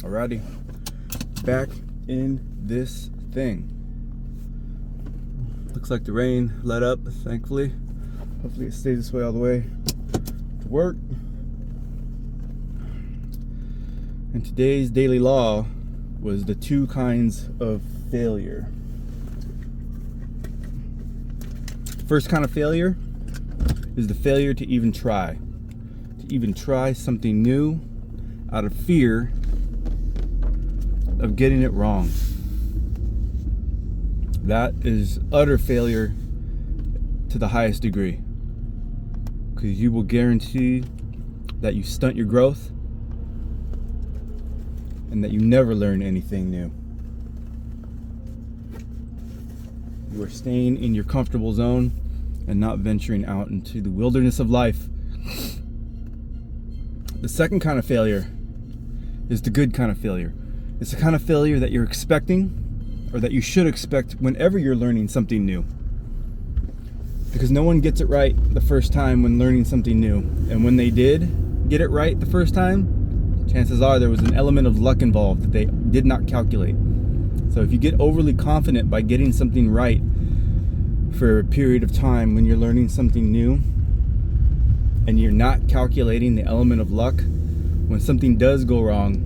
Alrighty, back in this thing. Looks like the rain let up, thankfully. Hopefully it stays this way all the way to work. And today's daily law was the 2 kinds of failure. First kind of failure is the failure to even try. To even try something new out of fear of getting it wrong. That is utter failure to the highest degree, because you will guarantee that you stunt your growth and that you never learn anything new. You are staying in your comfortable zone and not venturing out into the wilderness of life. The second kind of failure is the good kind of failure. It's the kind of failure that you're expecting, or that you should expect whenever you're learning something new. Because no one gets it right the first time when learning something new. And when they did get it right the first time, chances are there was an element of luck involved that they did not calculate. So if you get overly confident by getting something right for a period of time when you're learning something new, and you're not calculating the element of luck, when something does go wrong,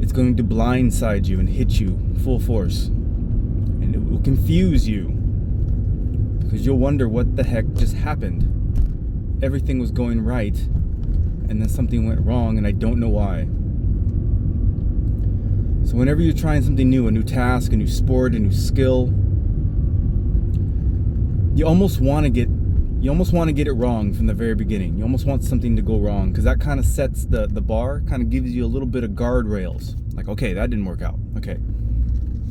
it's going to blindside you and hit you full force. And it will confuse you, because you'll wonder what the heck just happened. Everything was going right, and then something went wrong, and I don't know why. So whenever you're trying something new, a new task, a new sport, a new skill, you almost want to get it wrong from the very beginning. You almost want something to go wrong, because that kind of sets the bar, kind of gives you a little bit of guardrails. Like, okay, that didn't work out. Okay,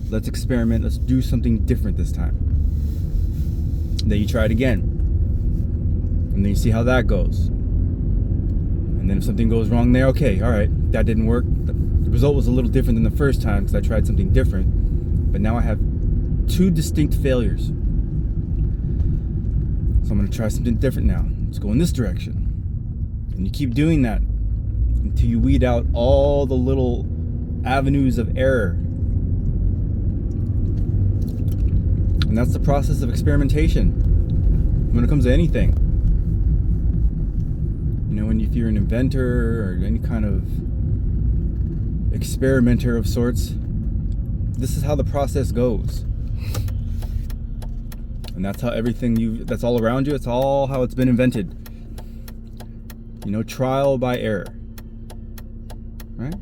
let's experiment. Let's do something different this time. Then you try it again, and then you see how that goes. And then if something goes wrong there, okay, all right, that didn't work. The result was a little different than the first time because I tried something different. But now I have 2 distinct failures. So I'm going to try something different now. Let's go in this direction. And you keep doing that until you weed out all the little avenues of error. And that's the process of experimentation when it comes to anything. You know, if you're an inventor or any kind of experimenter of sorts, this is how the process goes. And that's how that's all around you. It's all how it's been invented. You know, trial by error. Right?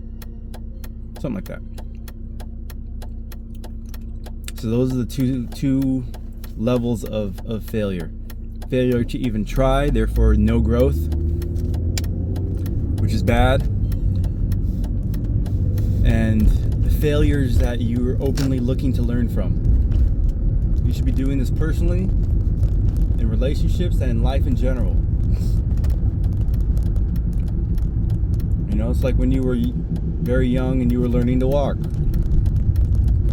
Something like that. So those are the two levels of failure. Failure to even try, therefore no growth, which is bad. And the failures that you're openly looking to learn from. You should be doing this personally, in relationships, and in life in general. You know, it's like when you were very young and you were learning to walk.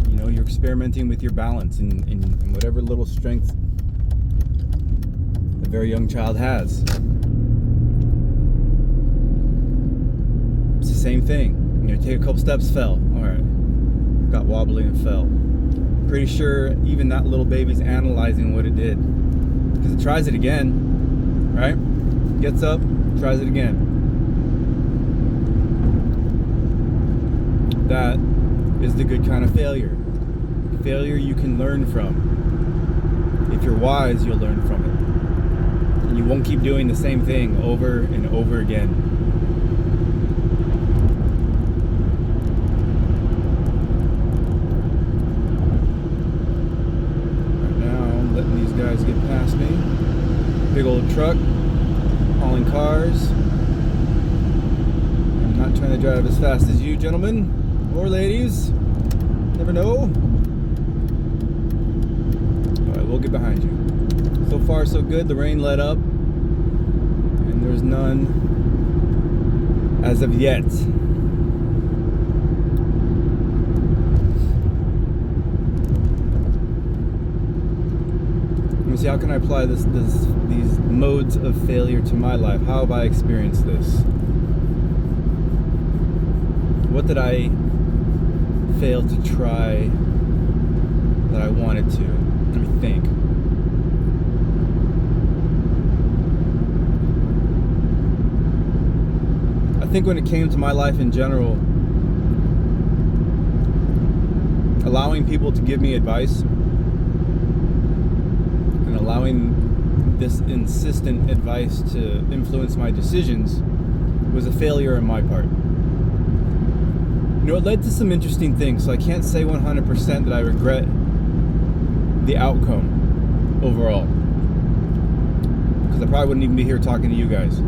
You know, you're experimenting with your balance and whatever little strength a very young child has. It's the same thing. You know, take a couple steps, fell. All right, got wobbly and fell. Pretty sure even that little baby's analyzing what it did, because it tries it again, right? Gets up, tries it again. That is the good kind of failure. Failure you can learn from. If you're wise, you'll learn from it. And you won't keep doing the same thing over and over again. Guys get past me. Big old truck hauling cars. I'm not trying to drive as fast as you gentlemen or ladies. Never know. Alright, we'll get behind you. So far so good. The rain let up and there's none as of yet. See, how can I apply these modes of failure to my life? How have I experienced this? What did I fail to try that I wanted to? Let me think. I think when it came to my life in general, allowing people to give me advice and allowing this insistent advice to influence my decisions was a failure on my part. You know, it led to some interesting things, so I can't say 100% that I regret the outcome overall, because I probably wouldn't even be here talking to you guys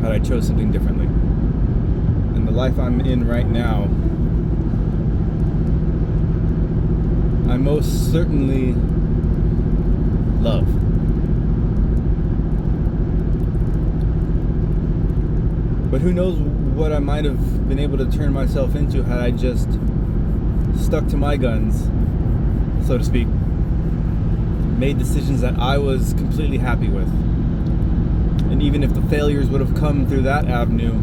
had I chose something differently. And the life I'm in right now, I most certainly love. But who knows what I might have been able to turn myself into had I just stuck to my guns, so to speak, made decisions that I was completely happy with. And even if the failures would have come through that avenue,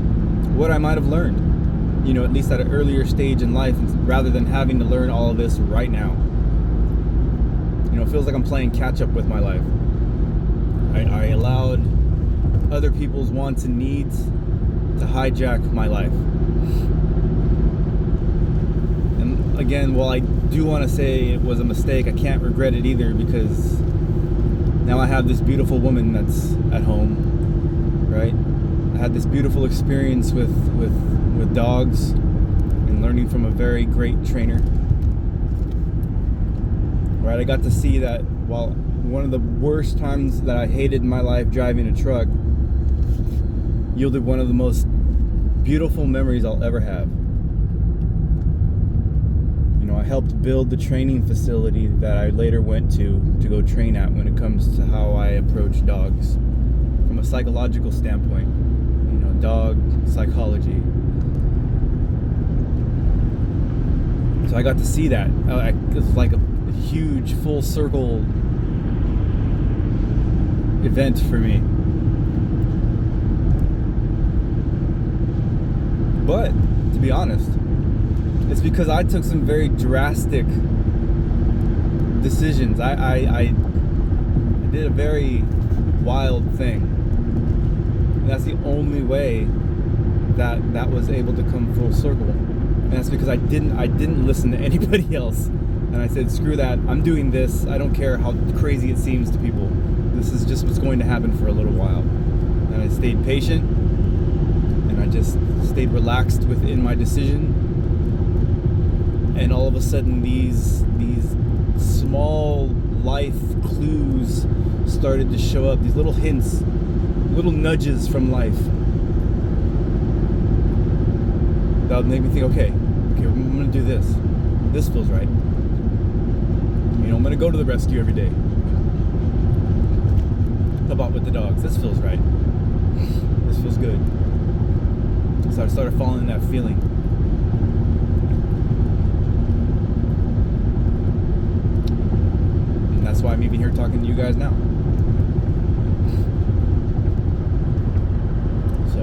what I might have learned, you know, at least at an earlier stage in life, rather than having to learn all of this right now. You know, it feels like I'm playing catch up with my life. I allowed other people's wants and needs to hijack my life. And again, while I do want to say it was a mistake, I can't regret it either, because now I have this beautiful woman that's at home, right? I had this beautiful experience with dogs and learning from a very great trainer. Right, I got to see that while one of the worst times that I hated in my life, driving a truck, yielded one of the most beautiful memories I'll ever have. You know, I helped build the training facility that I later went to go train at when it comes to how I approach dogs from a psychological standpoint. You know, dog psychology. So I got to see that. It was like a huge full circle event for me. But to be honest, it's because I took some very drastic decisions. I did a very wild thing. And that's the only way that was able to come full circle. And that's because I didn't listen to anybody else. And I said, screw that, I'm doing this. I don't care how crazy it seems to people. This is just what's going to happen for a little while. And I stayed patient, and I just stayed relaxed within my decision. And all of a sudden, these small life clues started to show up, these little hints, little nudges from life that would make me think, okay, I'm gonna do this. This feels right. You know, I'm gonna go to the rescue every day. How about with the dogs? This feels right. This feels good. So I started following that feeling. And that's why I'm even here talking to you guys now. So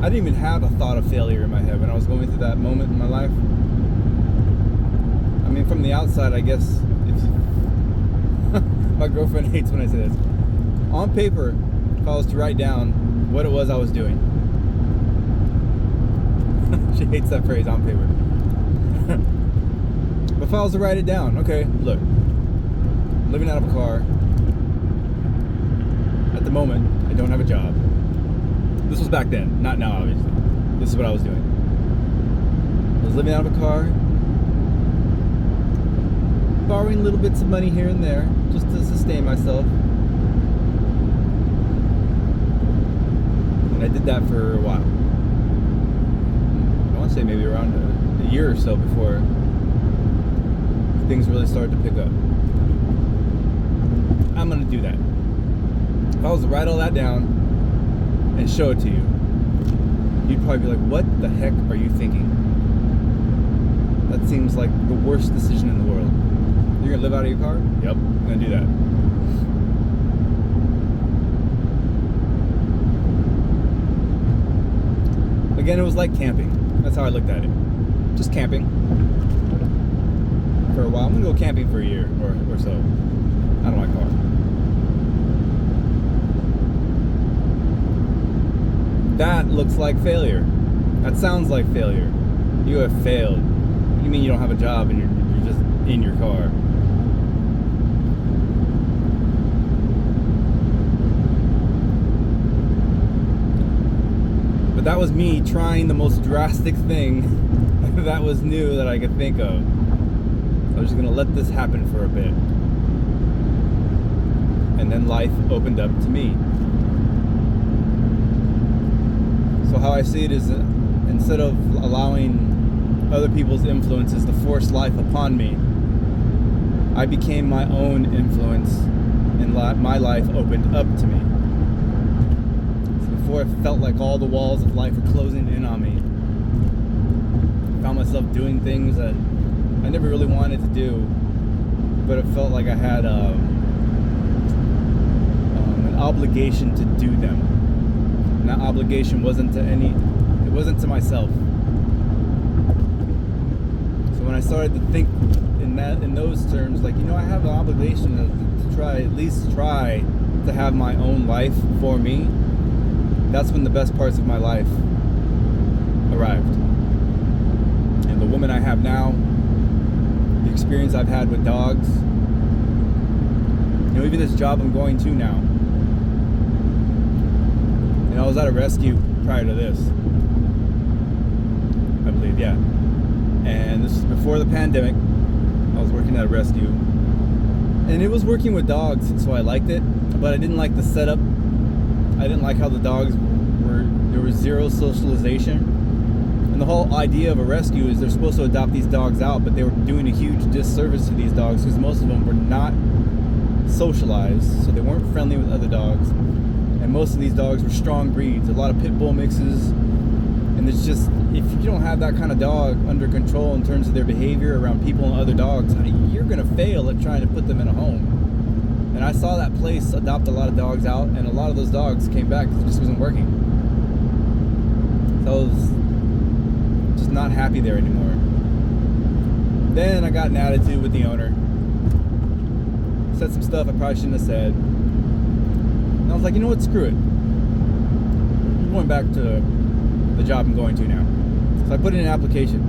I didn't even have a thought of failure in my head when I was going through that moment in my life. I mean, from the outside, I guess, my girlfriend hates when I say this. On paper, if I was to write down what it was I was doing. She hates that phrase, on paper. But if I was to write it down, okay, look, living out of a car. At the moment, I don't have a job. This was back then, not now, obviously. This is what I was doing. I was living out of a car, borrowing little bits of money here and there, just to sustain myself. And I did that for a while. I want to say maybe around a year or so before things really started to pick up. I'm going to do that. If I was to write all that down and show it to you, you'd probably be like, what the heck are you thinking? That seems like the worst decision in the world. You're gonna live out of your car? Yep, I'm gonna do that. Again, it was like camping. That's how I looked at it. Just camping for a while. I'm gonna go camping for a year or so out of my car. That looks like failure. That sounds like failure. You have failed. What do you mean you don't have a job and you're just in your car? But that was me trying the most drastic thing that was new that I could think of. I was just gonna let this happen for a bit. And then life opened up to me. So how I see it is, instead of allowing other people's influences to force life upon me, I became my own influence, and my life opened up to me. So before it felt like all the walls of life were closing in on me, I found myself doing things that I never really wanted to do, but it felt like I had an obligation to do them. And that obligation wasn't to to myself. So when I started to think in those terms, like, I have an obligation to at least try to have my own life for me, that's when the best parts of my life arrived. And the woman I have now, the experience I've had with dogs, even this job I'm going to now. I was at a rescue prior to this, I believe, yeah. And this was before the pandemic. I was working at a rescue, and it was working with dogs, so I liked it, but I didn't like the setup. I didn't like how the dogs there was zero socialization. And the whole idea of a rescue is they're supposed to adopt these dogs out, but they were doing a huge disservice to these dogs because most of them were not socialized, so they weren't friendly with other dogs. And most of these dogs were strong breeds, a lot of pit bull mixes. And it's just, if you don't have that kind of dog under control in terms of their behavior around people and other dogs, you're going to fail at trying to put them in a home. And I saw that place adopt a lot of dogs out, and a lot of those dogs came back because it just wasn't working. So I was just not happy there anymore. Then I got an attitude with the owner. Said some stuff I probably shouldn't have said. And I was like, you know what, screw it. I'm going back to the job I'm going to now. So I put in an application.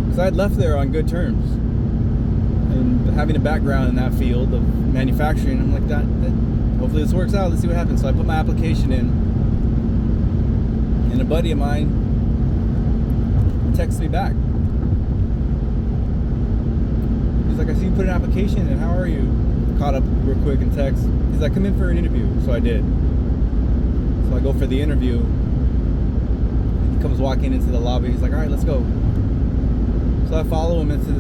Because I had left there on good terms. And having a background in that field of manufacturing, I'm like, hopefully this works out. Let's see what happens. So I put my application in. And a buddy of mine texts me back. He's like, I see you put an application in. How are you? Caught up real quick in text. He's like, come in for an interview. So I did. So I go for the interview. He comes walking into the lobby. He's like, all right, let's go. So I follow him into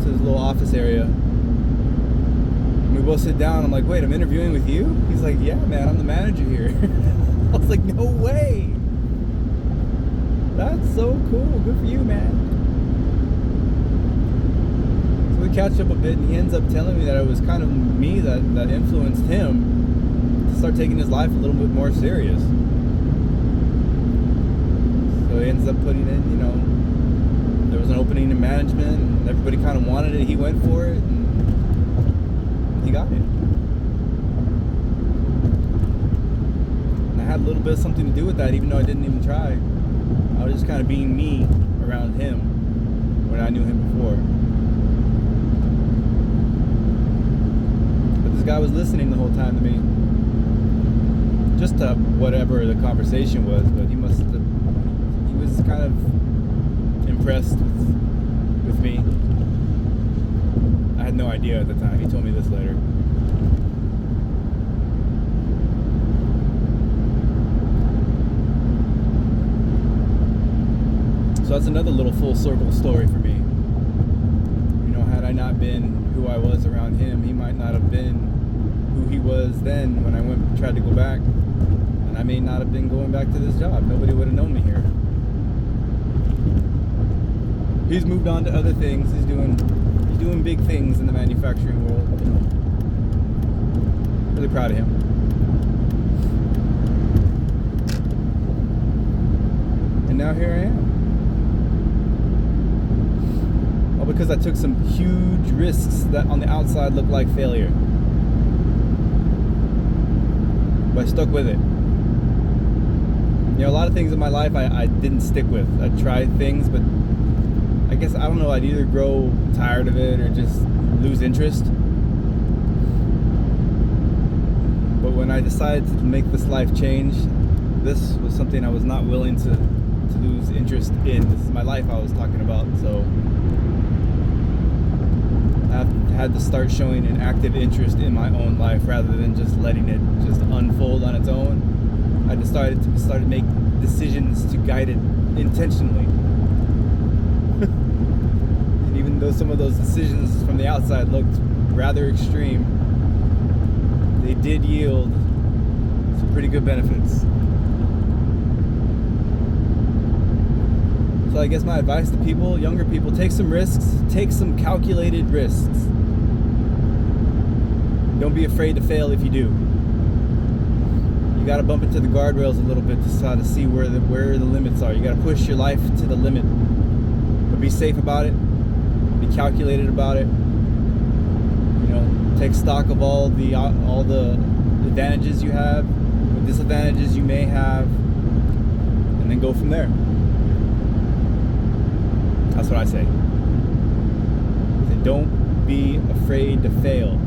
his little office area. And we both sit down. I'm like, wait, I'm interviewing with you? He's like, yeah, man, I'm the manager here. I was like, no way. That's so cool. Good for you, man. We catch up a bit, and he ends up telling me that it was kind of me that influenced him to start taking his life a little bit more serious. So he ends up putting in, there was an opening in management, and everybody kind of wanted it. He went for it, and he got it. And I had a little bit of something to do with that, even though I didn't even try. I was just kind of being me around him when I knew him before. This guy was listening the whole time to me, just to whatever the conversation was, but he was kind of impressed with me. I had no idea at the time. He told me this later. So that's another little full circle story for me. Had I not been who I was around him, he might not have been who he was then when I tried to go back. And I may not have been going back to this job. Nobody would have known me here. He's moved on to other things. He's doing big things in the manufacturing world. Really proud of him. And now here I am. All because I took some huge risks that on the outside look like failure. But I stuck with it. You know, a lot of things in my life I didn't stick with. I tried things, but I guess, I don't know, I'd either grow tired of it or just lose interest. But when I decided to make this life change, this was something I was not willing to lose interest in. This is my life I was talking about. So I had to start showing an active interest in my own life rather than just letting it just unfold on its own. I decided to make decisions to guide it intentionally. And even though some of those decisions from the outside looked rather extreme, they did yield some pretty good benefits. So I guess my advice to people, younger people, take some risks, take some calculated risks. Don't be afraid to fail if you do. You gotta bump into the guardrails a little bit to try to see where the limits are. You gotta push your life to the limit. But be safe about it, be calculated about it. You know, take stock of all the advantages you have, the disadvantages you may have, and then go from there. That's what I say. Don't be afraid to fail.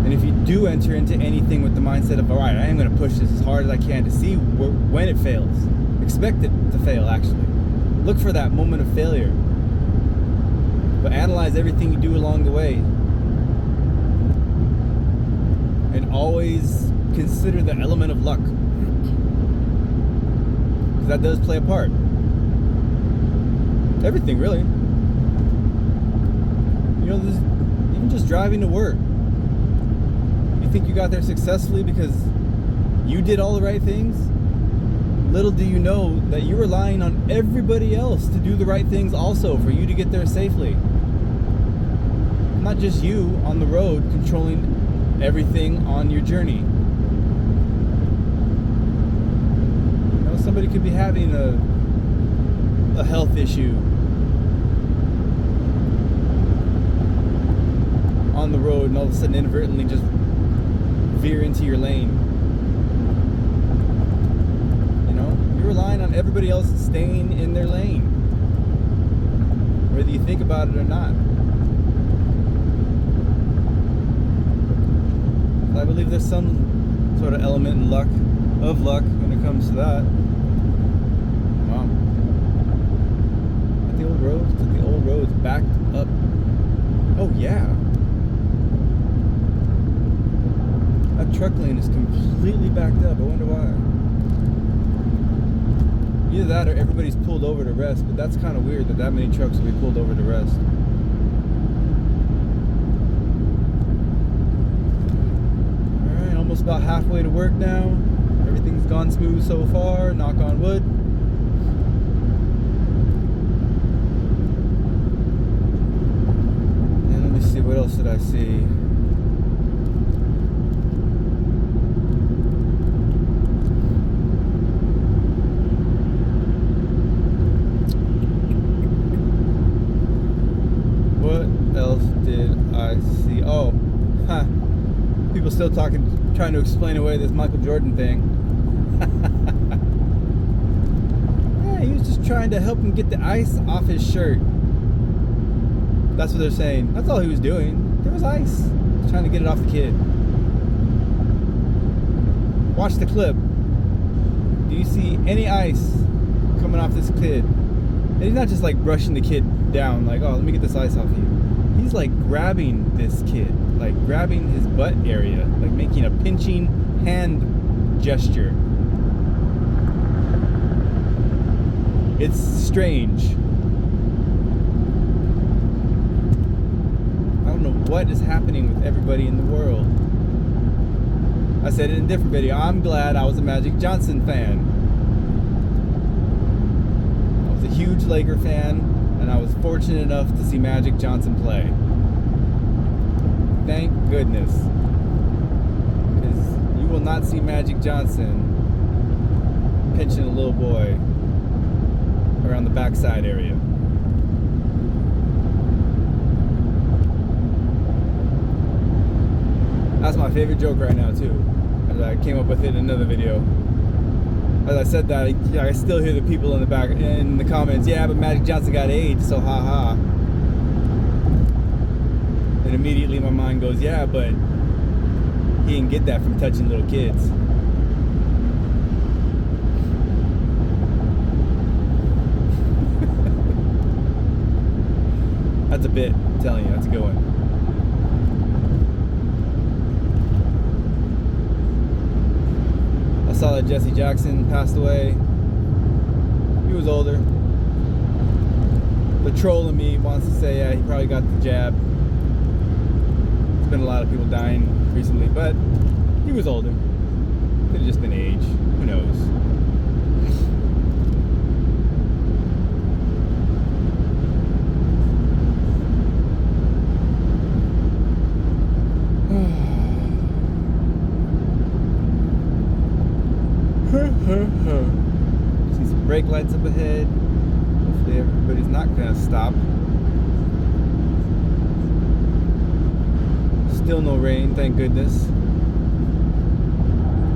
And if you do enter into anything with the mindset of, all right, I am going to push this as hard as I can to see when it fails. Expect it to fail, actually. Look for that moment of failure. But analyze everything you do along the way. And always consider the element of luck. Because that does play a part. Everything, really. You know, even just driving to work. You think you got there successfully because you did all the right things? Little do you know that you're relying on everybody else to do the right things also for you to get there safely. Not just you on the road controlling everything on your journey. You know, somebody could be having a health issue on the road and all of a sudden inadvertently just veer into your lane. You know, you're relying on everybody else staying in their lane, whether you think about it or not. I believe there's some sort of element of luck when it comes to that. Wow. At the old roads backed up. Oh yeah. That truck lane is completely backed up. I wonder why. Either that or everybody's pulled over to rest, but that's kind of weird that many trucks will be pulled over to rest. Alright, almost about halfway to work now. Everything's gone smooth so far, knock on wood. And let me see, what else did I see? People still trying to explain away this Michael Jordan thing. Yeah, he was just trying to help him get the ice off his shirt. That's what they're saying. That's all he was doing. There was ice. He was trying to get it off the kid. Watch the clip. Do you see any ice coming off this kid? And he's not just like brushing the kid down like, oh, let me get this ice off you. He's like grabbing this kid, like grabbing his butt area, like making a pinching hand gesture. It's strange. I don't know what is happening with everybody in the world. I said it in a different video. I'm glad I was a Magic Johnson fan. I was a huge Laker fan, and I was fortunate enough to see Magic Johnson play. Thank goodness. Because you will not see Magic Johnson pinching a little boy around the backside area. That's my favorite joke right now too. As I came up with it in another video. As I said that, I still hear the people in the back in the comments, yeah, but Magic Johnson got AIDS, so haha. And immediately my mind goes, yeah, but he didn't get that from touching little kids. That's a bit, I'm telling you, that's a good one. I saw that Jesse Jackson passed away. He was older. The troll in me wants to say, yeah, he probably got the jab. There's been a lot of people dying recently, but he was older. Could have just been age. Who knows? See some brake lights up ahead. Hopefully everybody's not gonna stop. Still no rain, thank goodness.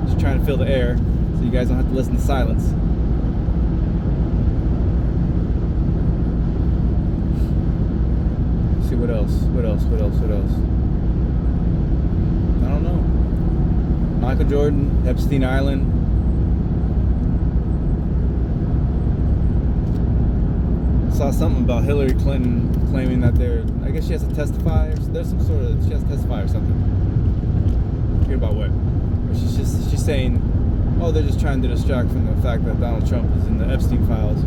Just trying to fill the air so you guys don't have to listen to silence. Let's see what else? What else? I don't know. Michael Jordan, Epstein Island. Saw something about Hillary Clinton claiming that I guess she has to testify, or there's some sort of, she has to testify or something. I forget about what. But she's saying, oh, they're just trying to distract from the fact that Donald Trump is in the Epstein files.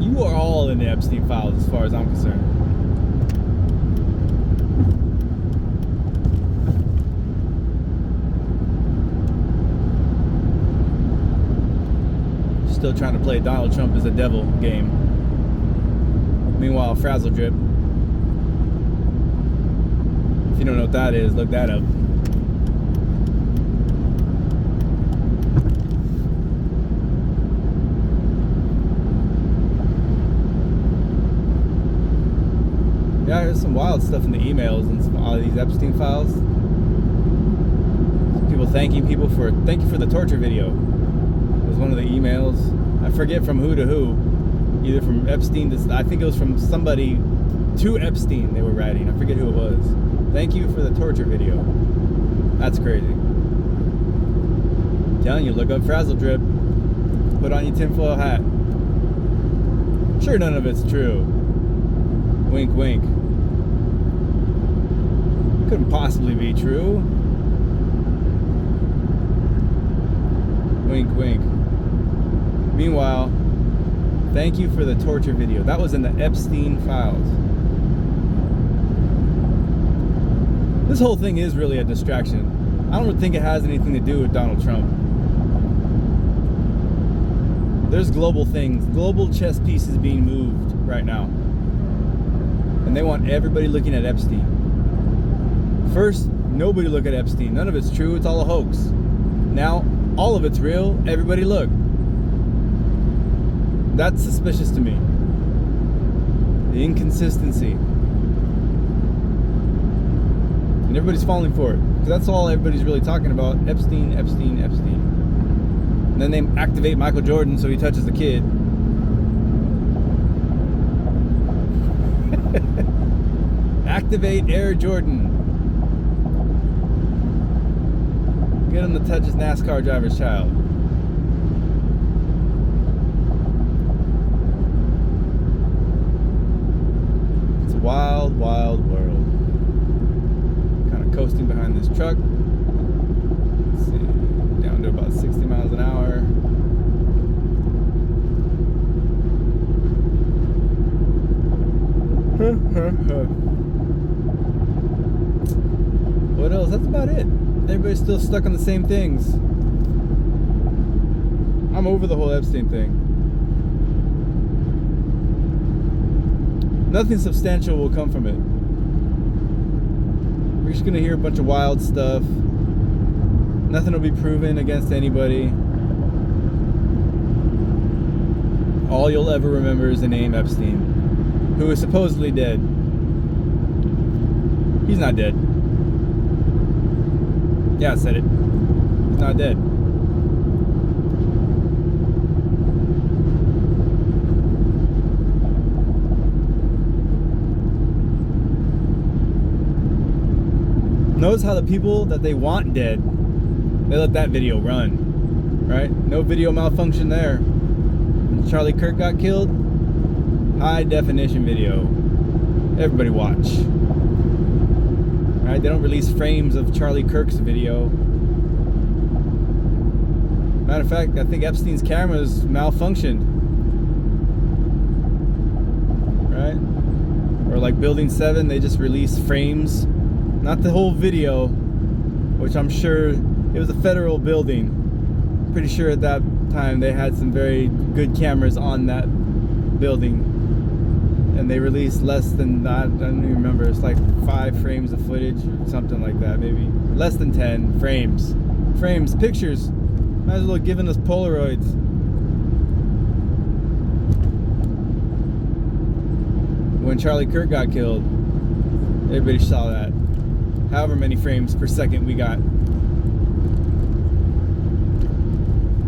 You are all in the Epstein files as far as I'm concerned. Still trying to play Donald Trump as a devil game. Meanwhile, Frazzle Drip. If you don't know what that is, look that up. Yeah, there's some wild stuff in the emails and some, all these Epstein files. People thanking people for, thank you for the torture video. One of the emails, I forget from who to who, either from Epstein to, I think it was from somebody to Epstein they were writing, I forget who it was. Thank you for the torture video. That's crazy. I'm telling you, look up Frazzle Drip, put on your tinfoil hat. I'm sure none of it's true. Wink wink. Couldn't possibly be true. Wink wink. Meanwhile, thank you for the torture video. That was in the Epstein files. This whole thing is really a distraction. I don't think it has anything to do with Donald Trump. There's global things, global chess pieces being moved right now. And they want everybody looking at Epstein. First, nobody look at Epstein. None of it's true. It's all a hoax. Now, all of it's real. Everybody look. That's suspicious to me. The inconsistency. And everybody's falling for it. Because that's all everybody's really talking about. Epstein, Epstein, Epstein. And then they activate Michael Jordan so he touches the kid. Activate Air Jordan. Get him to touch his NASCAR driver's child. Wild, wild world. Kind of coasting behind this truck. Let's see, down to about 60 miles an hour. What else? That's about it. Everybody's still stuck on the same things. I'm over the whole Epstein thing. Nothing substantial will come from it. We're just gonna hear a bunch of wild stuff. Nothing will be proven against anybody. All you'll ever remember is the name Epstein, who is supposedly dead. He's not dead. Yeah, I said it. He's not dead. Notice how the people that they want dead, they let that video run, right? No video malfunction there. When Charlie Kirk got killed, high definition video. Everybody watch. Right? They don't release frames of Charlie Kirk's video. Matter of fact, I think Epstein's cameras malfunctioned. Right? Or like Building 7, they just release frames. Not the whole video, which I'm sure it was a federal building. Pretty sure at that time they had some very good cameras on that building. And they released less than that. I don't even remember. It's like 5 frames of footage or something like that, maybe. Less than 10 frames. Frames, pictures. Might as well have given us Polaroids. When Charlie Kirk got killed, everybody saw that. However many frames per second we got.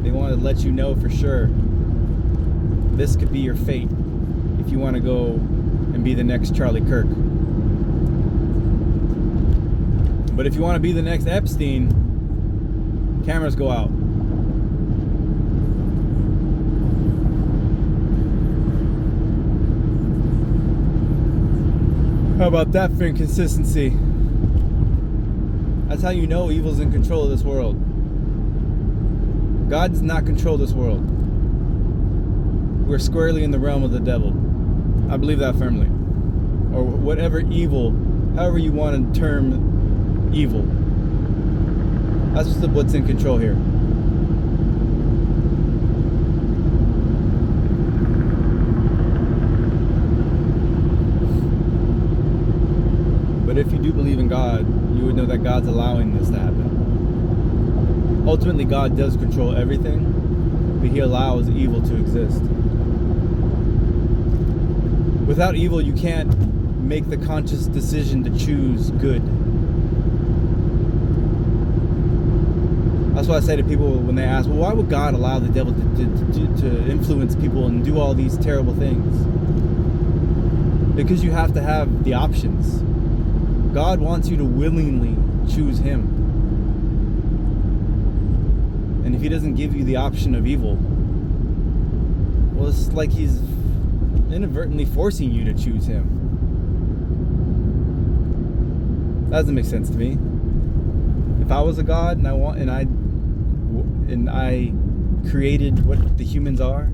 They wanted to let you know for sure this could be your fate if you want to go and be the next Charlie Kirk. But if you want to be the next Epstein, cameras go out. How about that for inconsistency? That's how you know evil's in control of this world. God does not control this world. We're squarely in the realm of the devil. I believe that firmly. Or whatever evil, however you want to term evil. That's just what's in control here. But if you do believe in God, you would know that God's allowing this to happen. Ultimately, God does control everything, but He allows evil to exist. Without evil, you can't make the conscious decision to choose good. That's why I say to people when they ask, well, why would God allow the devil to influence people and do all these terrible things? Because you have to have the options. God wants you to willingly choose Him. And if He doesn't give you the option of evil, well, it's like He's inadvertently forcing you to choose Him. That doesn't make sense to me. If I was a God and I created what the humans are,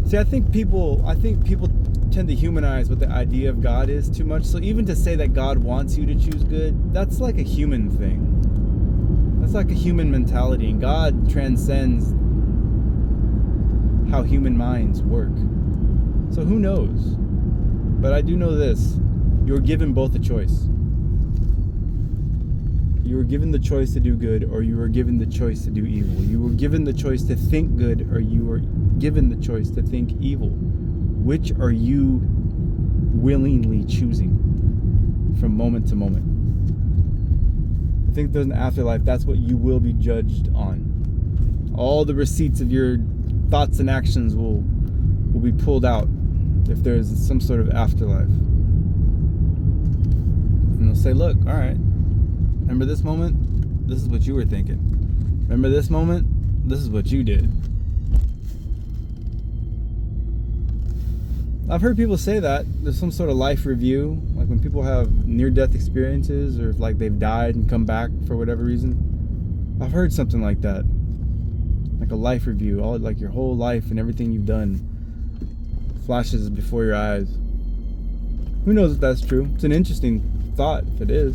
see, I think people tend to humanize what the idea of God is too much. So even to say that God wants you to choose good, that's like a human thing. That's like a human mentality, and God transcends how human minds work. So who knows? But I do know this. You're given both a choice. You were given the choice to do good, or you were given the choice to do evil. You were given the choice to think good, or you were given the choice to think evil. Which are you willingly choosing from moment to moment? I think there's an afterlife. That's what you will be judged on. All the receipts of your thoughts and actions will be pulled out if there's some sort of afterlife. And they'll say, look, all right, remember this moment? This is what you were thinking. Remember this moment? This is what you did. I've heard people say that. There's some sort of life review, like when people have near-death experiences, or if like they've died and come back for whatever reason. I've heard something like that. Like a life review, all like your whole life and everything you've done flashes before your eyes. Who knows if that's true? It's an interesting thought if it is.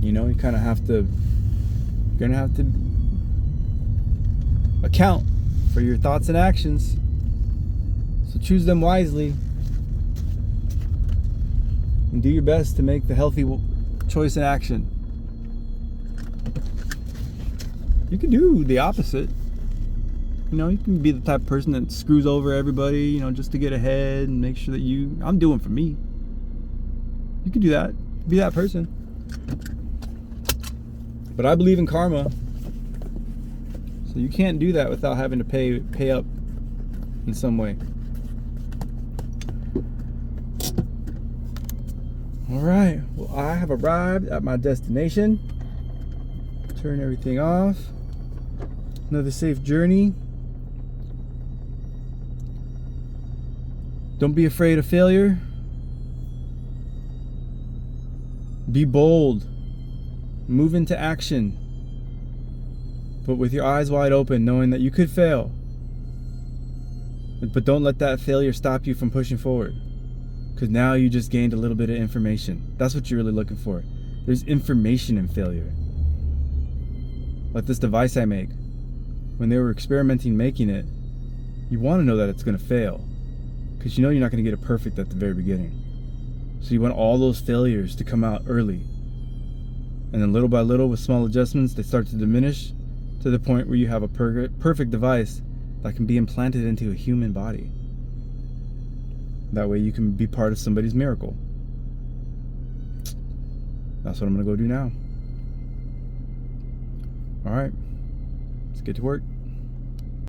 You know, you kind of have to, you're gonna have to account for your thoughts and actions. So choose them wisely and do your best to make the healthy choice in action. You can do the opposite. You know, you can be the type of person that screws over everybody, you know, just to get ahead and make sure that I'm doing for me. You can do that. Be that person. But I believe in karma. So you can't do that without having to pay up in some way. All right. Well, I have arrived at my destination. Turn everything off. Another safe journey. Don't be afraid of failure. Be bold. Move into action. But with your eyes wide open, knowing that you could fail. But don't let that failure stop you from pushing forward. Because now you just gained a little bit of information. That's what you're really looking for. There's information in failure. Like this device I make. When they were experimenting making it, you want to know that it's going to fail. Because you know you're not going to get it perfect at the very beginning. So you want all those failures to come out early. And then little by little, with small adjustments, they start to diminish to the point where you have a perfect device that can be implanted into a human body. That way you can be part of somebody's miracle. That's what I'm going to go do now. All right, let's get to work.